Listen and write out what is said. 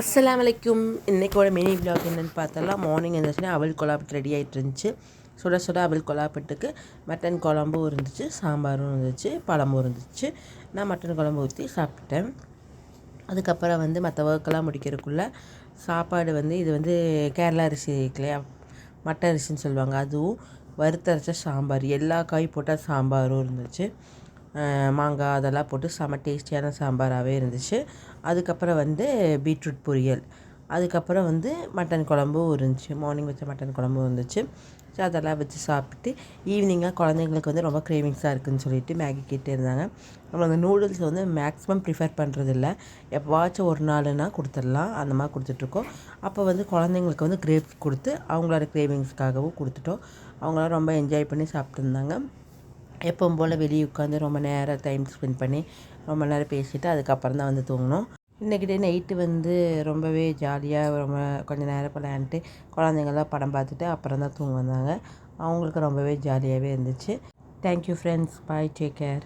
அஸ்ஸலாமு அலைக்கும். இன்றைக்கோட mini vlog என்னென்னு பார்த்தலாம். மார்னிங் இருந்துச்சுன்னா அவல் கொலாப்புக்கு ரெடி ஆகிட்டு இருந்துச்சு. சுட சுட அவல் கொலாப்பட்டுக்கு மட்டன் குழம்பும் இருந்துச்சு, சாம்பாரும் இருந்துச்சு, பழமும் இருந்துச்சு. நான் மட்டன் குழம்பு ஊற்றி சாப்பிட்டேன். அதுக்கப்புறம் மற்ற ஒர்க்கெல்லாம் முடிக்கிறதுக்குள்ளே சாப்பாடு இது கேரளா அரிசி இல்லையா, மட்டை அரிசின்னு சொல்லுவாங்க, அதுவும் வறுத்தரைச்ச சாம்பார், எல்லா காயும் போட்டால் சாம்பாரும் இருந்துச்சு. மாங்காய் அதெல்லாம் போட்டு செம டேஸ்டியான சாம்பாராகவே இருந்துச்சு. அதுக்கப்புறம் பீட்ரூட் பொரியல், அதுக்கப்புறம் மட்டன் குழம்பும் இருந்துச்சு. மார்னிங் வச்ச மட்டன் குழம்பும் இருந்துச்சு. ஸோ அதெல்லாம் வச்சு சாப்பிட்டு ஈவினிங்காக குழந்தைங்களுக்கு ரொம்ப க்ரேவிங்ஸாக இருக்குதுன்னு சொல்லிட்டு மேகி கேட்டே இருந்தாங்க. நம்ம அந்த நூடுல்ஸ் மேக்ஸிமம் ப்ரிஃபர் பண்ணுறதில்ல, எப்போவாச்சும் ஒரு நாளுனா கொடுத்துடலாம், அந்த மாதிரி கொடுத்துட்ருக்கோம். அப்போ குழந்தைங்களுக்கு கிரேப்ஸ் கொடுத்து அவங்களோட க்ரேவிங்ஸ்க்காகவும் கொடுத்துட்டோம். அவங்களாம் ரொம்ப என்ஜாய் பண்ணி சாப்பிட்டுருந்தாங்க. எப்பவும் போல் வெளியே உட்காந்து ரொம்ப நேரம் டைம் ஸ்பெண்ட் பண்ணி ரொம்ப நேரம் பேசிவிட்டு அதுக்கப்புறம் தான் தூங்கினோம். இன்றைக்கி நைட்டு ரொம்பவே ஜாலியாக ரொம்ப கொஞ்சம் நேரம் விளையாண்டுட்டு குழந்தைங்கள்லாம் படம் பார்த்துட்டு அப்புறம் தான் தூங்க வந்தாங்க. அவங்களுக்கு ரொம்பவே ஜாலியாகவே இருந்துச்சு. தேங்க்யூ ஃப்ரெண்ட்ஸ், பாய், டேக் கேர்.